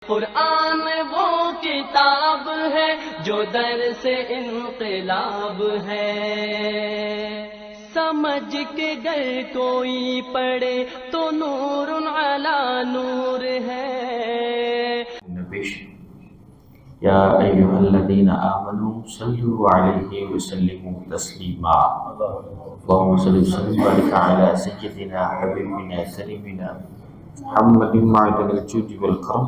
قرآن وہ کتاب ہے جو در سے انقلاب ہے، سمجھ کے گر کوئی پڑھے تو نور علی نور ہے۔ یا ایھا الذین آمنوا صلوا علیہ وسلموا تسلیما، اللهم صل وسلم وبارک علی سیدنا حبیبنا کریمنا محمد معدن الجود والکرم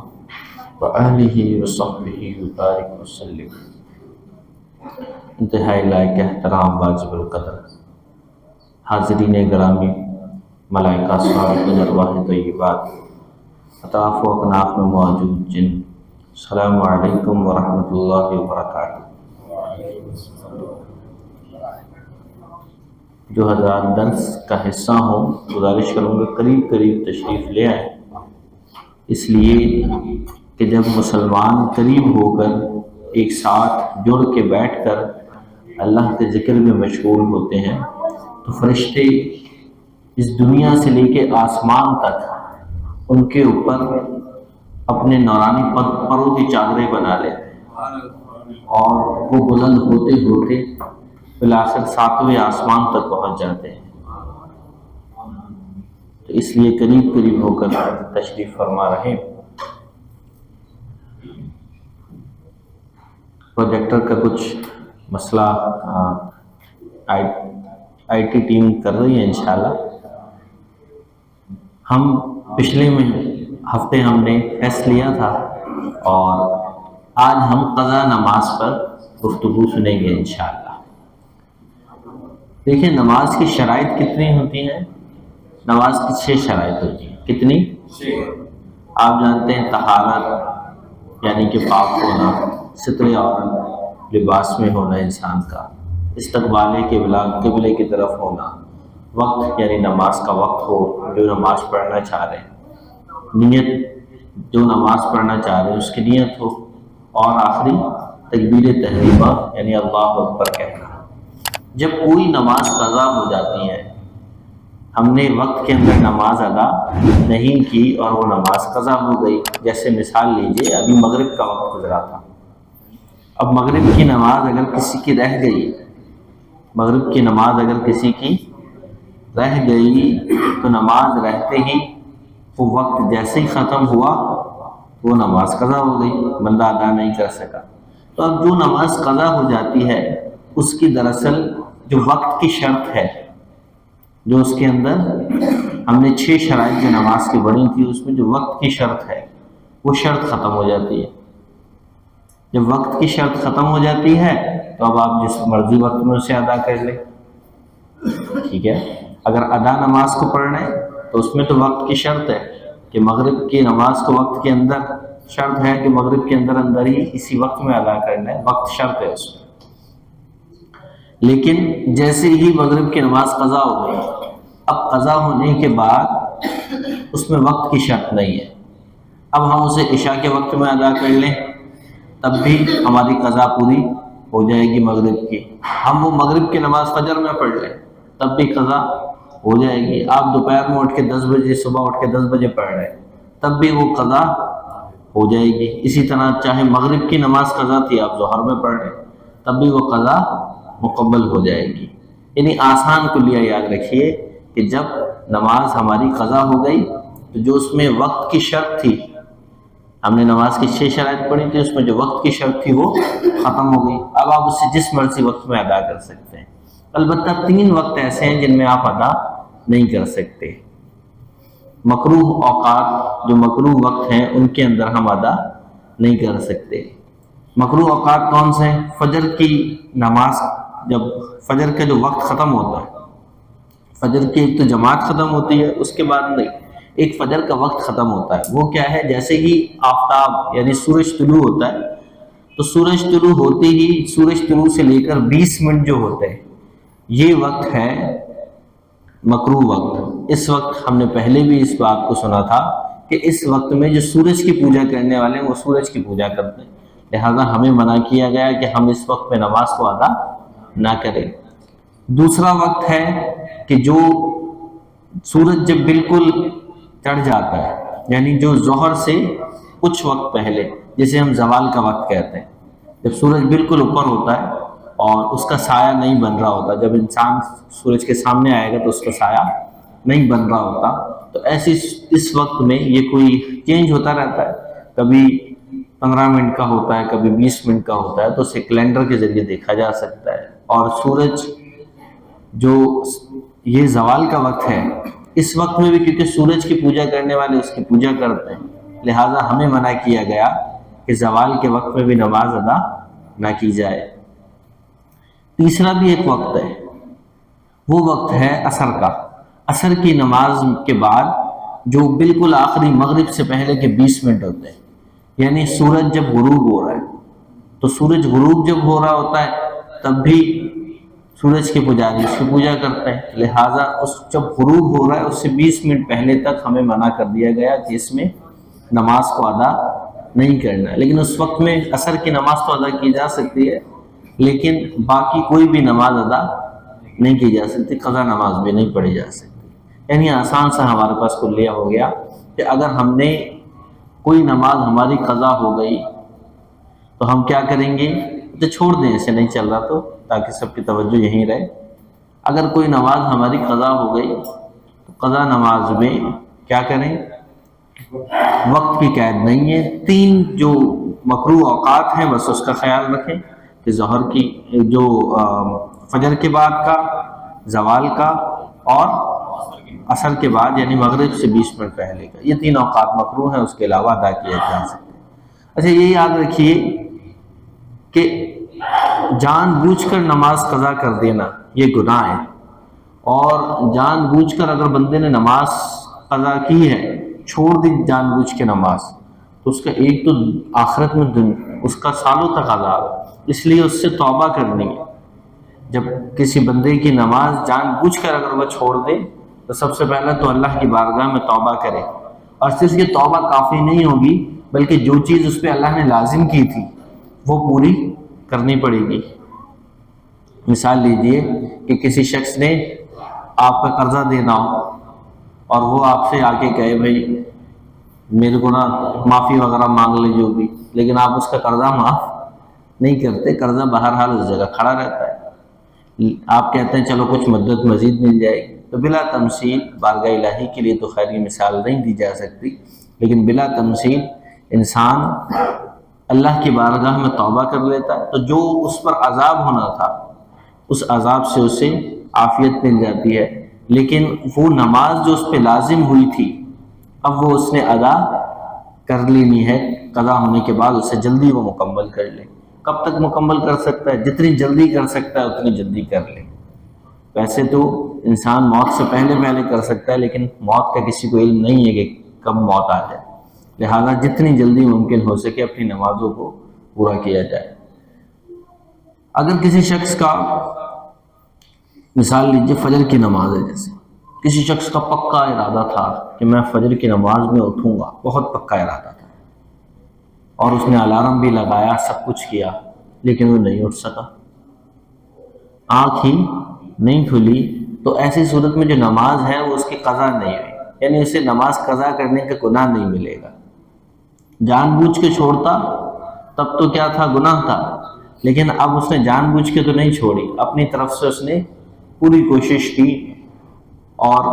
وآلہ وصحبہ وبارک وسلم۔ انتہائی لائق احترام واجب القدر حاضرین گرامی، ملائکہ صالحین، ارواح طیبات، اطراف و اکناف میں موجود جن، السلام علیکم ورحمۃ اللہ وبرکاتہ۔ جو حضرات درس کا حصہ ہوں، گزارش کروں گا قریب تشریف لے آئیں، اس لیے کہ جب مسلمان قریب ہو کر ایک ساتھ جڑ کے بیٹھ کر اللہ کے ذکر میں مشغول ہوتے ہیں تو فرشتے اس دنیا سے لے کے آسمان تک ان کے اوپر اپنے نورانی پروں کی چادریں بنا لیتے ہیں، اور وہ بلند ہوتے ہوتے بالآخر ساتویں آسمان تک پہنچ جاتے ہیں۔ تو اس لیے قریب ہو کر تشریف فرما رہے ہیں۔ پروجیکٹر کا کچھ مسئلہ آئی ٹی ٹیم کر رہی ہے انشاءاللہ۔ ہم پچھلے ہفتے ہم نے ٹیسٹ لیا تھا، اور آج ہم قضا نماز پر گفتگو سنیں گے انشاءاللہ۔ دیکھیں، نماز کی شرائط کتنی ہوتی ہیں؟ نماز کی 6 شرائط ہوتی ہیں۔ کتنی؟ 6۔ آپ جانتے ہیں طہارت یعنی کہ پاک ہونا، ستر عورت لباس میں ہونا انسان کا، استقبال قبلے کی طرف ہونا، وقت یعنی نماز کا وقت ہو جو نماز پڑھنا چاہ رہے ہیں، نیت جو نماز پڑھنا چاہ رہے ہیں اس کی نیت ہو، اور آخری تکبیر تحریمہ یعنی اللہ اکبر کہنا۔ جب کوئی نماز قضا ہو جاتی ہے، ہم نے وقت کے اندر نماز ادا نہیں کی اور وہ نماز قضا ہو گئی، جیسے مثال لیجئے ابھی مغرب کا وقت گزرا تھا، اب مغرب کی نماز اگر کسی کی رہ گئی، مغرب کی نماز اگر کسی کی رہ گئی تو نماز رہتے ہی وہ وقت جیسے ہی ختم ہوا وہ نماز قضا ہو گئی، بندہ ادا نہیں کر سکا۔ تو اب جو نماز قضا ہو جاتی ہے اس کی دراصل جو وقت کی شرط ہے، جو اس کے اندر ہم نے 6 شرائط جو نماز کی بڑھی تھی، اس میں جو وقت کی شرط ہے وہ شرط ختم ہو جاتی ہے۔ جب وقت کی شرط ختم ہو جاتی ہے تو اب آپ جس مرضی وقت میں اسے ادا کر لیں، ٹھیک ہے۔ اگر ادا نماز کو پڑھ رہے ہیں تو اس میں تو وقت کی شرط ہے کہ مغرب کی نماز کو وقت کے اندر، شرط ہے کہ مغرب کے اندر ہی اسی وقت میں ادا کرنا ہے، وقت شرط ہے اس میں۔ لیکن جیسے ہی مغرب کی نماز قضا ہو گئی، اب قضا ہونے کے بعد اس میں وقت کی شرط نہیں ہے، اب ہم اسے عشاء کے وقت میں ادا کر لیں تب بھی ہماری قضا پوری ہو جائے گی مغرب کی۔ ہم وہ مغرب کی نماز فجر میں پڑھ لیں تب بھی قضا ہو جائے گی۔ آپ دوپہر میں اٹھ کے 10 بجے، صبح اٹھ کے 10 بجے پڑھ رہے ہیں تب بھی وہ قضا ہو جائے گی۔ اسی طرح چاہے مغرب کی نماز قضا تھی، آپ ظہر میں پڑھ رہے ہیں تب بھی وہ قضا مکمل ہو جائے گی۔ یعنی آسان کلیہ یاد رکھیے کہ جب نماز ہماری قضا ہو گئی تو جو اس میں وقت کی شرط تھی، ہم نے نماز کی 6 شرائط پڑھی تھی، اس میں جو وقت کی شرط تھی وہ ختم ہو گئی۔ اب آپ اسے جس مرضی وقت میں ادا کر سکتے ہیں۔ البتہ 3 وقت ایسے ہیں جن میں آپ ادا نہیں کر سکتے۔ مکروہ اوقات، جو مکروہ وقت ہیں ان کے اندر ہم ادا نہیں کر سکتے۔ مکروہ اوقات کون سے ہیں؟ فجر کی نماز، جب فجر کا جو وقت ختم ہوتا ہے، فجر کی ایک تو جماعت ختم ہوتی ہے، اس کے بعد نہیں، ایک فجر کا وقت ختم ہوتا ہے۔ وہ کیا ہے؟ جیسے ہی آفتاب یعنی سورج طلوع ہوتا ہے تو سورج طلوع ہوتے ہی، سورج طلوع سے لے کر 20 منٹ جو ہوتے ہیں، یہ وقت ہے مکروہ وقت۔ اس وقت ہم نے پہلے بھی اس بات کو سنا تھا کہ اس وقت میں جو سورج کی پوجا کرنے والے ہیں وہ سورج کی پوجا کرتے ہیں، لہذا ہمیں منع کیا گیا کہ ہم اس وقت میں نماز کو ادا نہ کریں۔ دوسرا وقت ہے کہ جو سورج جب بالکل چڑھ جاتا ہے، یعنی جو ظہر سے کچھ وقت پہلے، جسے ہم زوال کا وقت کہتے ہیں، جب سورج بالکل اوپر ہوتا ہے اور اس کا سایہ نہیں بن رہا ہوتا، جب انسان سورج کے سامنے آئے گا تو اس کا سایہ نہیں بن رہا ہوتا، تو ایسی اس وقت میں یہ کوئی چینج ہوتا رہتا ہے، کبھی 15 منٹ کا ہوتا ہے، کبھی 20 منٹ کا ہوتا ہے، تو اسے کیلنڈر کے ذریعے دیکھا جا سکتا ہے۔ اور سورج جو یہ زوال کا وقت ہے، اس وقت میں بھی کیونکہ سورج کی پوجا کرنے والے اس کی پوجا کرتے ہیں، لہٰذا ہمیں منع کیا گیا کہ زوال کے وقت میں بھی نماز ادا نہ کی جائے۔ تیسرا بھی ایک وقت ہے، وہ وقت ہے عصر کا۔ عصر کی نماز کے بعد جو بالکل آخری مغرب سے پہلے کے 20 منٹ ہوتے ہیں، یعنی سورج جب غروب ہو رہا ہے، تو سورج غروب جب ہو رہا ہوتا ہے تب بھی سورج کے پجاری اس کی پوجا کرتے ہیں، لہٰذا جب غروب ہو رہا ہے اس سے 20 منٹ پہلے تک ہمیں منع کر دیا گیا کہ اس میں نماز کو ادا نہیں کرنا ہے۔ لیکن اس وقت میں عصر کی نماز تو ادا کی جا سکتی ہے، لیکن باقی کوئی بھی نماز ادا نہیں کی جا سکتی، قضا نماز بھی نہیں پڑھی جا سکتی۔ یعنی آسان سا ہمارے پاس کلیہ ہو گیا کہ اگر ہم نے کوئی نماز ہماری قضا ہو گئی تو ہم کیا کریں گے؟ تو چھوڑ دیں، اسے نہیں چل رہا تو، تاکہ سب کی توجہ یہیں رہے۔ اگر کوئی نماز ہماری قضا ہو گئی تو قضا نماز میں کیا کریں؟ وقت کی قید نہیں ہے، 3 جو مکروہ اوقات ہیں بس اس کا خیال رکھیں کہ ظہر کی جو فجر کے بعد کا، زوال کا اور عصر کے بعد یعنی مغرب سے 20 منٹ پہلے کا، یہ 3 اوقات مکروہ ہیں، اس کے علاوہ ادا کیا جا سکتے ہیں۔ اچھا یہ یاد رکھیے کہ جان بوجھ کر نماز قضا کر دینا یہ گناہ ہے، اور جان بوجھ کر اگر بندے نے نماز قضا کی ہے، چھوڑ دی جان بوجھ کے نماز، تو اس کا ایک تو آخرت میں اس کا سالوں تک عذاب ہے، اس لیے اس سے توبہ کرنی ہے۔ جب کسی بندے کی نماز جان بوجھ کر اگر وہ چھوڑ دے تو سب سے پہلے تو اللہ کی بارگاہ میں توبہ کرے، اور صرف یہ توبہ کافی نہیں ہوگی بلکہ جو چیز اس پہ اللہ نے لازم کی تھی وہ پوری کرنی پڑے گی۔ مثال لیجئے کہ کسی شخص نے آپ کا قرضہ دینا ہو اور وہ آپ سے آ کے کہے بھائی میرے کو نا معافی وغیرہ مانگ لے جو بھی، لیکن آپ اس کا قرضہ معاف نہیں کرتے، قرضہ بہرحال اس جگہ کھڑا رہتا ہے، آپ کہتے ہیں چلو کچھ مدت مزید مل جائے گی، تو بلا تمثیل بارگاہ الہی کے لیے تو خیر یہ مثال نہیں دی جا سکتی، لیکن بلا تمثیل انسان اللہ کی بارگاہ میں توبہ کر لیتا ہے تو جو اس پر عذاب ہونا تھا اس عذاب سے اسے عافیت مل جاتی ہے، لیکن وہ نماز جو اس پہ لازم ہوئی تھی اب وہ اس نے ادا کر لینی ہے، قضا ہونے کے بعد اسے جلدی وہ مکمل کر لے۔ کب تک مکمل کر سکتا ہے؟ جتنی جلدی کر سکتا ہے اتنی جلدی کر لے۔ ویسے تو انسان موت سے پہلے کر سکتا ہے، لیکن موت کا کسی کو علم نہیں ہے کہ کب موت آ جائے، لہذا جتنی جلدی ممکن ہو سکے اپنی نمازوں کو پورا کیا جائے۔ اگر کسی شخص کا مثال لیجیے فجر کی نماز ہے، جیسے کسی شخص کا پکا ارادہ تھا کہ میں فجر کی نماز میں اٹھوں گا، بہت پکا ارادہ تھا، اور اس نے الارم بھی لگایا، سب کچھ کیا، لیکن وہ نہیں اٹھ سکا، آنکھ ہی نہیں کھلی، تو ایسی صورت میں جو نماز ہے وہ اس کی قضا نہیں ہوئی، یعنی اسے نماز قضا کرنے کا گناہ نہیں ملے گا۔ جان بوجھ کے چھوڑتا تب تو کیا تھا؟ گناہ تھا، لیکن اب اس نے جان بوجھ کے تو نہیں چھوڑی، اپنی طرف سے اس نے پوری کوشش کی، اور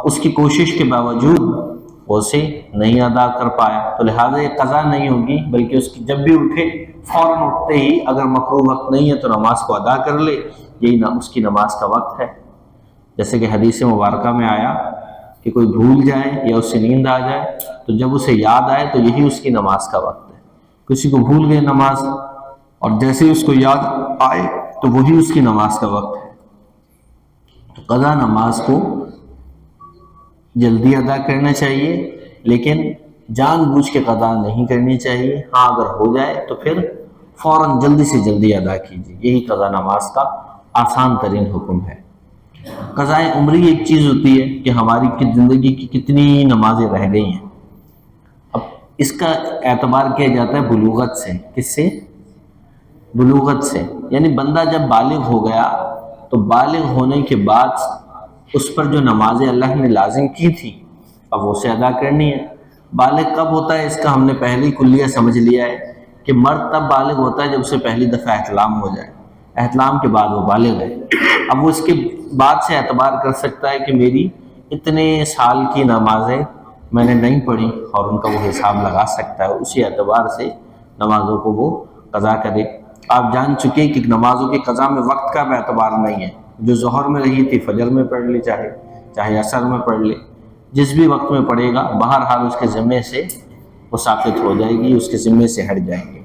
اس کی کوشش کے باوجود وہ اسے نہیں ادا کر پایا، تو لہٰذا یہ قضا نہیں ہوگی، بلکہ اس کی جب بھی اٹھے فوراً اٹھتے ہی اگر مکروہ وقت نہیں ہے تو نماز کو ادا کر لے، یہی اس کی نماز کا وقت ہے۔ جیسے کہ حدیث مبارکہ میں آیا کہ کوئی بھول جائے یا اس سے نیند آ جائے تو جب اسے یاد آئے تو یہی اس کی نماز کا وقت ہے۔ کسی کو بھول گئے نماز اور جیسے ہی اس کو یاد آئے تو وہی اس کی نماز کا وقت ہے۔ تو قضا نماز کو جلدی ادا کرنا چاہیے، لیکن جان بوجھ کے قضا نہیں کرنی چاہیے۔ ہاں اگر ہو جائے تو پھر فوراً جلدی سے جلدی ادا کیجیے، یہی قضا نماز کا آسان ترین حکم ہے۔ قضاء عمری ایک چیز ہوتی ہے کہ ہماری زندگی کی کتنی نمازیں رہ گئی ہیں، اب اس کا اعتبار کیا جاتا ہے بلوغت سے۔ کس سے؟ بلوغت سے، یعنی بندہ جب بالغ ہو گیا تو بالغ ہونے کے بعد اس پر جو نمازیں اللہ نے لازم کی تھی اب وہ اسے ادا کرنی ہے۔ بالغ کب ہوتا ہے اس کا ہم نے پہلے ہی کلیہ سمجھ لیا ہے کہ مرد تب بالغ ہوتا ہے جب اسے پہلی دفعہ احتلام ہو جائے، احتلام کے بعد وہ بالغ ہے۔ اب وہ اس کے بعد سے اعتبار کر سکتا ہے کہ میری اتنے سال کی نمازیں میں نے نہیں پڑھی، اور ان کا وہ حساب لگا سکتا ہے، اسی اعتبار سے نمازوں کو وہ قضا کرے۔ آپ جان چکے کہ نمازوں کی قضا میں وقت کا بھی اعتبار نہیں ہے، جو ظہر میں رہی تھی فجر میں پڑھ لی، چاہے عصر میں پڑھ لے، جس بھی وقت میں پڑھے گا بہرحال اس کے ذمے سے وہ ساقط ہو جائے گی، اس کے ذمے سے ہٹ جائیں گے۔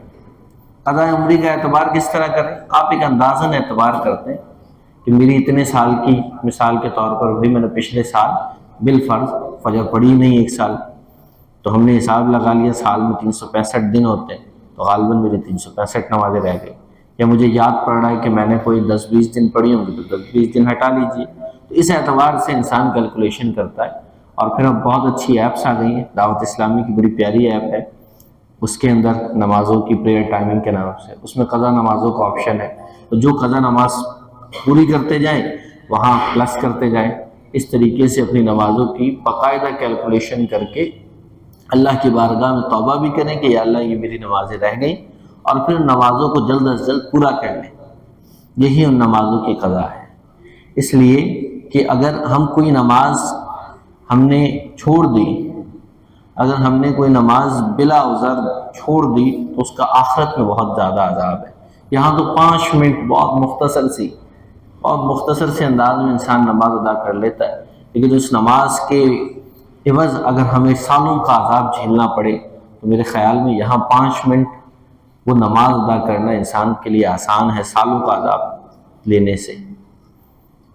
قضاء عمری کا اعتبار کس طرح کریں؟ آپ ایک اندازاً اعتبار کرتے ہیں کہ میری اتنے سال کی، مثال کے طور پر بھی میں نے پچھلے سال بالفرض فجر پڑھی نہیں ایک سال، تو ہم نے حساب لگا لیا سال میں 365 دن ہوتے ہیں، تو غالباً میری 365 نمازیں رہ گئی، یا مجھے یاد پڑ رہا ہے کہ میں نے کوئی 10-20 دن پڑھی ہوں گی، تو 10-20 دن ہٹا لیجیے۔ تو اس اعتبار سے انسان کیلکولیشن کرتا ہے۔ اور پھر اب بہت اچھی ایپس آ گئی ہیں، دعوت اسلامی کی بڑی پیاری ایپ ہے، اس کے اندر نمازوں کی پریئر ٹائمنگ کے نام سے اس میں قضا نمازوں کا آپشن ہے، تو جو قضا نماز پوری کرتے جائیں وہاں پلس کرتے جائیں، اس طریقے سے اپنی نمازوں کی باقاعدہ کیلکولیشن کر کے اللہ کی بارگاہ میں توبہ بھی کریں کہ یا اللہ یہ میری نمازیں رہ گئیں، اور پھر نمازوں کو جلد از جلد پورا کر لیں۔ یہی ان نمازوں کی قضا ہے۔ اس لیے کہ اگر ہم کوئی نماز ہم نے چھوڑ دی، اگر ہم نے کوئی نماز بلا عذر چھوڑ دی تو اس کا آخرت میں بہت زیادہ عذاب ہے۔ یہاں تو 5 منٹ بہت مختصر سے انداز میں انسان نماز ادا کر لیتا ہے، لیکن اس نماز کے عوض اگر ہمیں سالوں کا عذاب جھیلنا پڑے تو میرے خیال میں یہاں 5 منٹ وہ نماز ادا کرنا انسان کے لیے آسان ہے سالوں کا عذاب لینے سے۔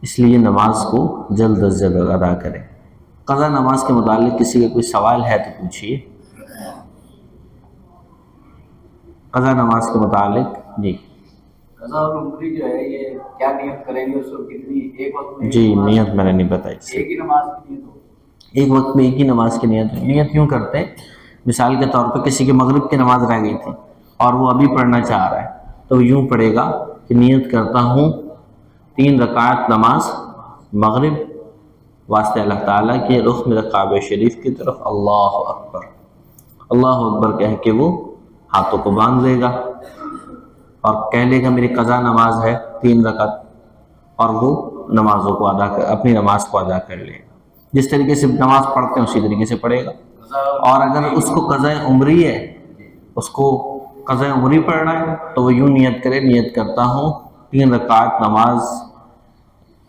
اس لیے نماز کو جلد از جلد ادا کریں۔ قضا نماز کے متعلق کسی کا کوئی سوال ہے تو پوچھیے۔ قضا نماز کے متعلق جی قضا اور عمری جو ہے یہ کیا نیت کریں گے، اس کو کتنی ایک وقت میں؟ جی نیت میں نے نہیں بتائی، ایک ہی نماز کی نیت ہو؟ ایک وقت میں ایک ہی نماز کی نیت یوں کرتے ہیں، مثال کے طور پر کسی کی مغرب کی نماز رہ گئی تھی اور وہ ابھی پڑھنا چاہ رہا ہے، تو یوں پڑھے گا کہ نیت کرتا ہوں 3 رکعت نماز مغرب واسطے اللہ تعالیٰ کے رخ میرے کعبہ شریف کی طرف، اللہ اکبر، اللہ اکبر کہہ کے وہ ہاتھوں کو باندھ لے گا اور کہہ لے گا میری قضا نماز ہے 3 رکعت، اور وہ نمازوں کو اپنی نماز کو ادا کر لے گا، جس طریقے سے نماز پڑھتے ہیں اسی طریقے سے پڑھے گا۔ اور اگر اس کو قضا عمری ہے، اس کو قضا عمری پڑھنا ہے، تو وہ یوں نیت کرے، نیت کرتا ہوں 3 رکعت نماز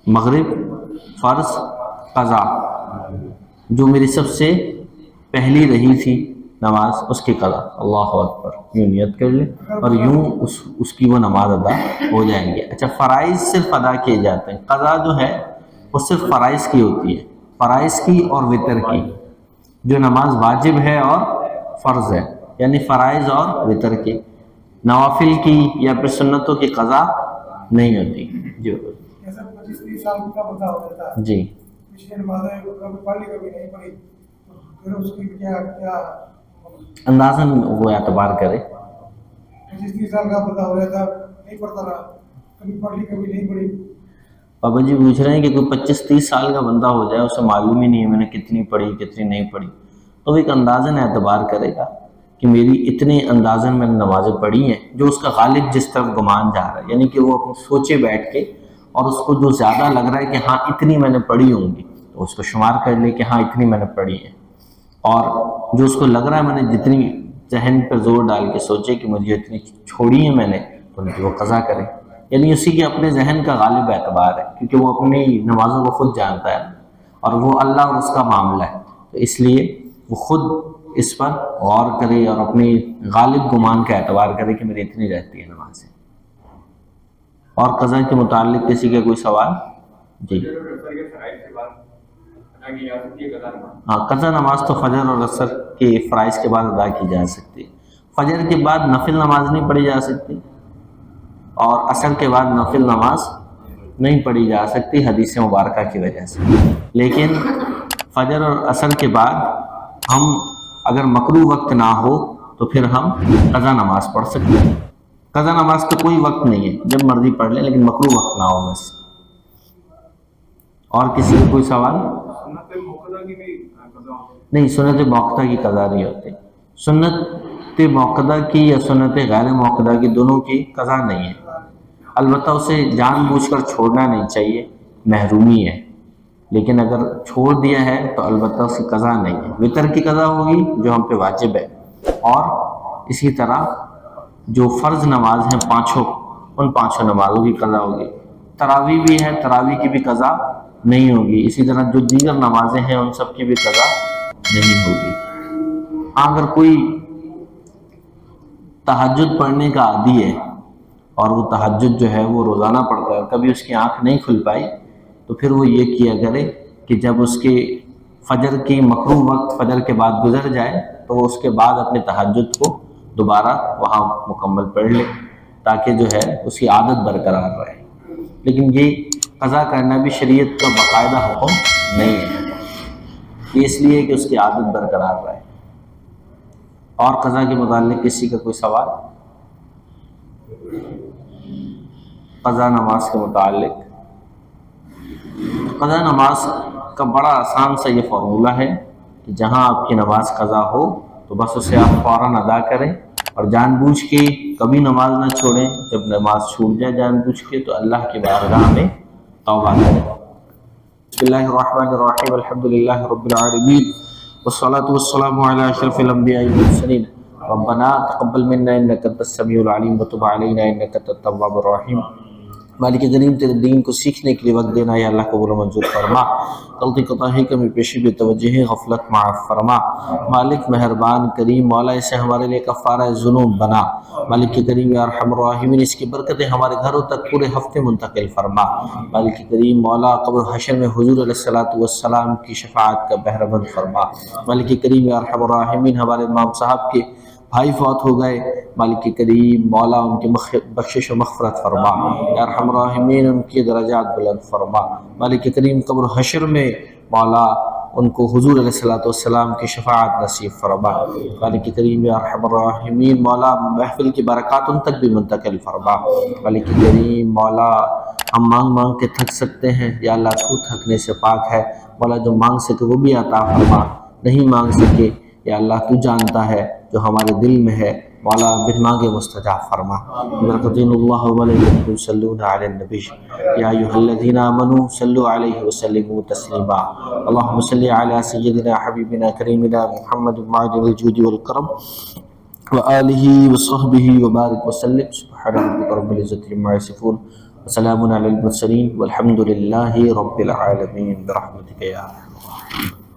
مغرب فرض قضا، جو میری سب سے پہلی رہی تھی نماز، اس کی قضا، اللہ اکبر، یوں نیت کر لے اور یوں اس کی وہ نماز ادا ہو جائیں گے۔ اچھا، فرائض صرف ادا کیے جاتے ہیں، قضا جو ہے وہ صرف فرائض کی ہوتی ہے، فرائض کی اور وتر کی، جو نماز واجب ہے اور فرض ہے، یعنی فرائض اور وتر کی، نوافل کی یا پھر سنتوں کی قضا نہیں ہوتی۔ جی 25-30 سال کا بندہ ہو جاتا ہے، جی پچھلی نمازیں کبھی پڑھ لی کبھی نہیں پڑھی، تو پھر اس کی کیا اندازاً وہ اعتبار کرے۔ 25-30 سال کا بندہ ہو جاتا ہے، نہیں پڑھتا رہا، کبھی پڑھ لی کبھی نہیں پڑھی۔ بابا جی پوچھ رہے ہیں کہ کوئی 25-30 سال کا بندہ ہو جائے، اسے معلوم ہی نہیں ہے میں نے کتنی پڑھی کتنی نہیں پڑھی، تو ایک اندازاً اعتبار کرے گا کہ میری اتنے اندازاً میں نے نمازیں پڑھی ہیں، جو اس کا غالب جس طرف گمان جا رہا ہے، یعنی کہ وہ سوچے بیٹھ کے، اور اس کو جو زیادہ لگ رہا ہے کہ ہاں اتنی میں نے پڑھی ہوں گی تو اس کو شمار کر لے کہ ہاں اتنی میں نے پڑھی ہے، اور جو اس کو لگ رہا ہے میں نے جتنی ذہن پر زور ڈال کے سوچے کہ مجھے اتنی چھوڑی ہے میں نے، تو ان کی وہ قضا کرے، یعنی اسی کے اپنے ذہن کا غالب اعتبار ہے، کیونکہ وہ اپنی نمازوں کو خود جانتا ہے اور وہ اللہ اور اس کا معاملہ ہے، تو اس لیے وہ خود اس پر غور کرے اور اپنی غالب گمان کا اعتبار کرے کہ میری اتنی رہتی ہے نمازیں۔ اور قضا کے متعلق کسی کا کوئی سوال؟ جی ہاں، قضا نماز تو فجر اور عصر کے فرائض کے بعد ادا کی جا سکتی ہے، فجر کے بعد نفل نماز نہیں پڑھی جا سکتی اور عصر کے بعد نفل نماز نہیں پڑھی جا سکتی حدیث مبارکہ کی وجہ سے، لیکن فجر اور عصر کے بعد ہم اگر مکروہ وقت نہ ہو تو پھر ہم قضا نماز پڑھ سکتے ہیں۔ قضا نماز کا کوئی وقت نہیں ہے، جب مرضی پڑھ لیں، لیکن مکروہ وقت نہ ہو بس۔ اور کسی کا کوئی سوال؟ نہیں، سنت موقدہ کی قضا نہیں ہوتی. سنت موقدہ کی یا سنت غیر موقدہ کی، دونوں کی قضا نہیں ہے. البتہ اسے جان بوجھ کر چھوڑنا نہیں چاہیے، محرومی ہے. لیکن اگر چھوڑ دیا ہے تو البتہ اس کی قضا نہیں ہے. وطر کی قضا ہوگی جو ہم پہ واجب ہے، اور اسی طرح جو فرض نماز ہیں پانچوں، ان پانچوں نمازوں کی قضا ہوگی. تراویح بھی ہے، تراویح کی بھی قضا نہیں ہوگی. اسی طرح جو دیگر نمازیں ہیں ان سب کی بھی قضا نہیں ہوگی. اگر کوئی تہجد پڑھنے کا عادی ہے اور وہ تہجد جو ہے وہ روزانہ پڑھتا ہے اور کبھی اس کی آنکھ نہیں کھل پائی، تو پھر وہ یہ کیا کرے کہ جب اس کے فجر کی مکروہ وقت فجر کے بعد گزر جائے تو وہ اس کے بعد اپنے تہجد کو دوبارہ وہاں مکمل پڑھ لے، تاکہ جو ہے اس کی عادت برقرار رہے. لیکن یہ قضا کرنا بھی شریعت کا باقاعدہ حکم نہیں ہے، یہ اس لیے کہ اس کی عادت برقرار رہے. اور قضا کے متعلق کسی کا کوئی سوال؟ قضا نماز کے متعلق، قضا نماز کا بڑا آسان سا یہ فارمولہ ہے کہ جہاں آپ کی نماز قضا ہو تو بس اسے آپ فوراً ادا کریں، اور جان بوجھ کے کبھی نماز نہ چھوڑیں. جب نماز چھوٹ جائے جان بوجھ کے تو اللہ کی بارگاہ میں توبہ کریں. بسم اللہ الرحمن الرحیم، الحمد للہ رب العالمین، والصلاة والسلام علی اشرف الانبیاء والمرسلین. ربنا تقبل منا انک انت السمیع العلیم وتب علینا انک انت التواب الرحیم. مالک کریم تیرے دین کو سیکھنے کے لیے وقت دینا یا اللہ قبول و منظور فرما. غلطی کوتاہی کمی پیشی بے توجہی غفلت معاف فرما. مالک مہربان کریم مولا اسے ہمارے لیے کفارہ ذنوب بنا. مالک کریم یا ارحم الراحمین اس کی برکتیں ہمارے گھروں تک پورے ہفتے منتقل فرما. مالک کریم مولا قبر حشر میں حضور علیہ الصلوۃ والسلام کی شفاعت کا بہرہ مند فرما. مالک کریم یا ارحم الراحمین ہمارے امام صاحب کے بھائی فوت ہو گئے، مالک کریم مولا ان کی بخشش و مغفرت فرما. یا ارحم الراحمین ان کی درجات بلند فرما. مالک کریم قبر حشر میں مولا ان کو حضور علیہ الصلوۃ والسلام کی شفاعت نصیب فرما. مالک کریم یا ارحم الراحمین مولا محفل کی برکات ان تک بھی منتقل فرما. مالک کریم مولا ہم مانگ مانگ کے تھک سکتے ہیں، یا اللہ تو تھکنے سے پاک ہے. مولا جو مانگ سکے وہ بھی عطا فرما، نہیں مانگ سکے یا اللہ تو جانتا ہے جو ہمارے دل میں ہے. مولا بن مانگے مستجاب فرما. برکتین اللہ و ملائکتہ یصلون علی النبی یا ایھا الذین آمنوا صلوا علیہ وسلموا تسلیما. اللهم صل علی سیدنا حبیبنا کریمنا محمد معدن الجود والکرم وآلہ وصحبہ وبارک وسلم. سبحان ربک رب العزۃ عما یصفون وسلام علی المرسلین والحمد للہ رب العالمین برحمتک یا ارحم الراحمین.